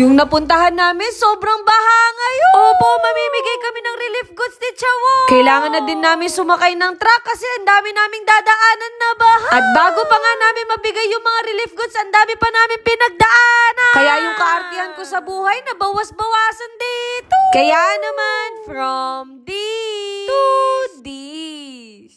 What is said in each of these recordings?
Yung napuntahan namin, sobrang baha ngayon. Opo, mamimigay kami ng relief goods ni Chawo. Kailangan na din namin sumakay ng truck kasi ang dami naming dadaanan na baha. At bago pa nga namin mabigay yung mga relief goods, ang dami pa namin pinagdaanan. Kaya yung kaartihan ko sa buhay na bawas-bawasan dito. Kaya naman, from this to this.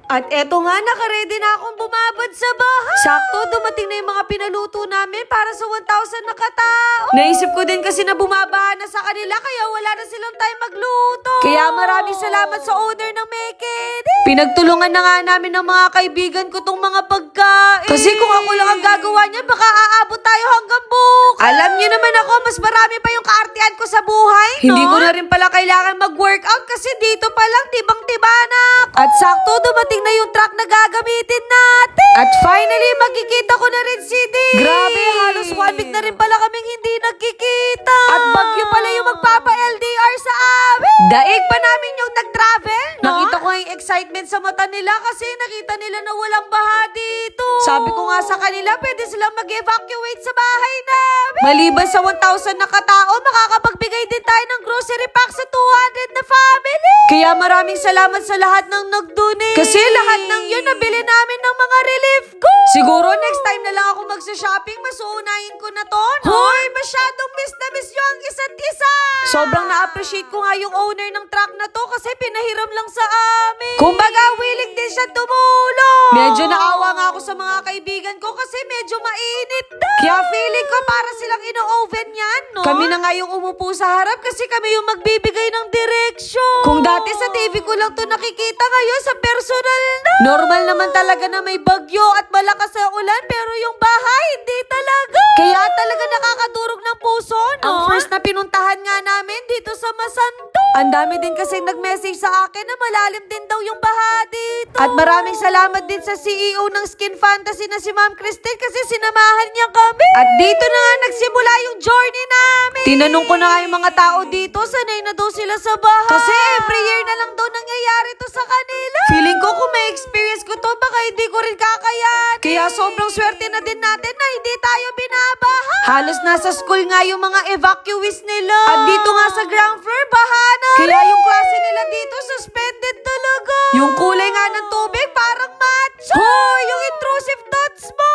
At eto nga, nakaredy na akong bumabad sa bahay. Sakto, dumating na yung mga pinaluto namin para sa 1,000 na katao. Naisip ko din kasi na bumaba na sa kanila kaya wala na silang time magluto. Kaya maraming salamat sa owner ng Mekede. Pinagtulungan na nga namin ng mga kaibigan ko tong mga pagkain. Kasi kung ako lang ang gagawa niya, baka aabot tayo hanggang bukas. Alam niyo naman ako, mas marami pa yung kaartihan ko sa buhay, no? Hindi ko na rin pala kailangan mag-workout kasi dito pa lang tibang-tiba na ako. At sakto, dumating na yung truck na gagamitin natin. At finally, makikita ko na rin si Dee. Grabe, halos 1 week na rin pala kaming hindi nagkikita. At bagyo pala yung magpapa-LDR sa amin. Daig pa namin yung nag-travel, no? Nakita ko yung excitement sa mata nila kasi nakita nila na walang baha dito. Sabi ko nga sa kanila, pwede silang mag-evacuate sa bahay namin. Maliban sa 1,000 na katao, makakapagbigay din tayo ng grocery pack sa 200 na family. Kaya maraming salamat sa lahat ng nag-donate. Kasi lahat ng yun nabili namin ng mga relief goods. Siguro next time na lang ako magsa-shopping, mas uunahin ko na to, no? Hoy, masyadong miss na miss nyo ang isa't isa. Sobrang na-appreciate ko nga yung owner ng truck na to kasi pinahiram lang sa amin. Kumbaga, willing din siya tumulong. Medyo naawa nga ako sa mga kaibigan ko kasi medyo mainit daw. Kaya feeling ko para silang ino-oven yan, no? Kami na nga yung umupo sa harap kasi kami yung magbibigay ng direksyon. Kung dati sa TV ko lang to nakikita, ngayon sa personal na. Normal naman talaga na may bagyo at malakas sa ulan pero yung bahay, hindi talaga. Kaya talaga nakakadurog ng puso, no? Ang first na pinuntahan nga namin dito sa Masanto. Ang dami din kasi nag-message sa akin na malalim din daw yung baha dito. At maraming salamat din sa CEO ng Skin Fantasy na si Ma'am Christine kasi sinamahan niya kami. At dito na nga nagsimula yung journey namin. Tinanong ko na nga yung mga tao dito, sanay na daw sila sa baha. Kasi every year na lang daw nangyayari to sa kanila. Feeling ko kung may experience ko to, baka hindi ko rin kakayanin. Kaya sobrang swerte na din natin na hindi tayo binabaha. Halos nasa school nga yung mga evacuees nila. At dito nga sa ground floor, baha na. Kaya yung klase nila dito, suspended talaga. Yung kulay nga ng tubig, parang matcha. Hoy, yung intrusive thoughts mo.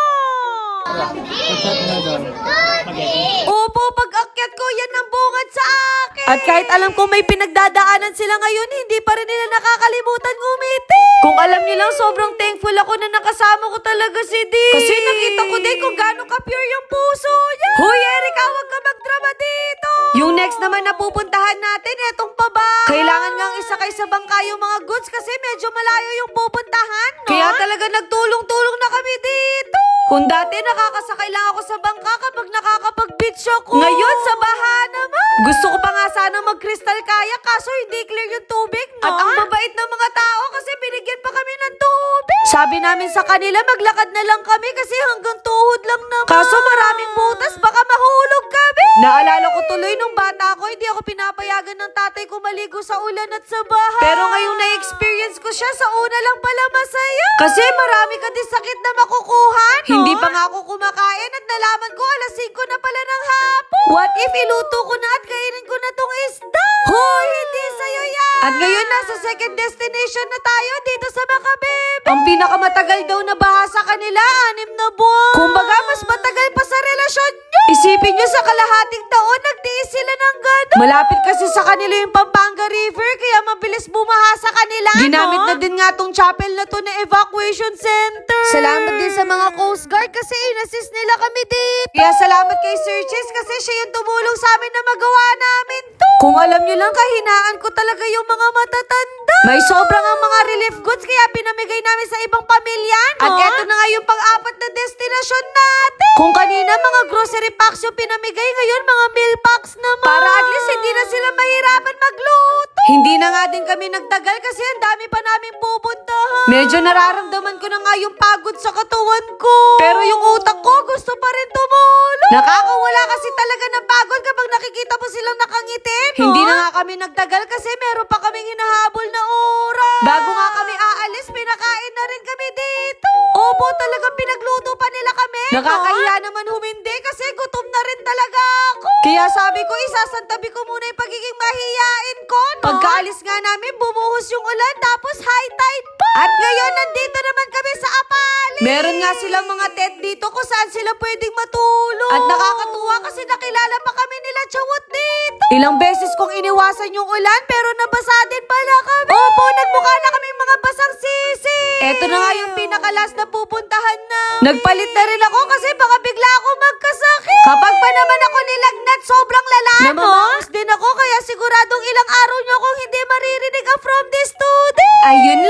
Opo, pag-akyat ko, yan ang bungad sa akin. At kahit alam ko may pinagdadaanan sila ngayon, hindi pa rin nila nakakalimutan ngumiti. Kung alam niyo lang, sobrang thankful ako na nakasama ko talaga si Dee. Kasi nakita ko din kung gaano ka-pure yung puso niya. Hoy, Erica, huwag ka magdrama dito. Yung next naman na pupuntahan natin, etong baba. Kailangan nga isakay sa bangka yung mga goods kasi medyo malayo yung pupuntahan, no? Kaya talaga nagtulong-tulong na kami dito. Kung dati nakakasakay lang ako sa bangka kapag nakakapag-beach ako. Ngayon, sa baha naman. Gusto ko pa nga sana mag-crystal kayak kaso hindi clear yung tubig, no? At ang babait ng mga tao kasi binigyan pa kami ng tubig. Sabi namin sa kanila, maglakad na lang kami kasi hanggang tuhod lang naman. Kaso maraming butas, baka mahulog kami. Naalala ko tuloy nung bata ko, hindi ako pinapayagan ng tatay ko maligo sa ulan at sa baha. Pero ngayong na-experience ko siya, sa una lang pala masaya. Kasi marami ka din sakit na makukuha, no? Hindi pa nga ako kumakain at nalaman ko alas 5 na pala ng hapon. What if iluto ko na at kainin ko na tong isda? Hoy, hindi sa'yo yan. At ngayon nasa second destination na tayo dito sa Makabebe. Ang pinakamatagal daw na baha sa kanila, 6 na buwan. Kumbaga, mas matagal pa sa relasyon nyo. Isipin nyo sa kalahating taon, nagtiis sila ng gano'n. Malapit kasi sa kanila yung Pampanga River, kaya mabilis bumaha sa kanila, ginamit no? Na din nga tong chapel na to na evacuation center. Salamat din sa mga Coast Guard kasi inassist nila kami dito. Kaya salamat kay Sir Chess kasi siya yung tumulong sa amin na magawa namin to. Kung alam nyo lang, kahinaan ko talaga yung mga matatanda. May sobrang ang mga relief goods kaya pinamigay namin sa ibang pamilya, no? At eto na nga yung pang-apat na destinasyon natin. Kung kanina mga grocery packs yung pinamigay, ngayon mga meal packs naman. Para at least hindi na sila mahirapan magluto. Hindi na nga din kami nagtagal kasi ang dami pa namin pupuntahan. Medyo nararamdaman ko na nga yung pagod sa katawan ko. Pero yung utak ko gusto pa rin tumulong. Nakakawala kasi talaga ng pagod kapag nakikita mo silang nakangiti, no? Hindi na nga kami nagtagal kasi meron pa kaming hinahabol na oras. Bago nga kami aalis, pinakain na rin kami dito. Opo, talagang pinagluto pa nila kami. Nakakahiya naman humindi kasi gutom na rin talaga ako. isasantabi ko muna yung pagiging mahiyain ko, no? Pagkaalis nga namin, bumuhos yung ulan, tapos high tide pa. At ngayon, nandito naman kami sa Apali. Meron nga silang mga tent dito kung saan sila pwedeng matulog. At nakakatuwa kasi nakilala pa kami nila Chawot dito. Ilang beses kong iniwasan yung ulan, pero nabasa din pala kami. Opo, nagmukha na kaming mga basang sisi. Eto na nga yung pinakalas na pupuntahan na. Nagpalit na rin ako kasi baka bigla ako magkasakit. Kapag pa naman ako nilagnat, sobrang lala, no? Namamaos din ako, kaya siguradong ilang araw nyo akong hindi maririnig ang from this to this. Ayun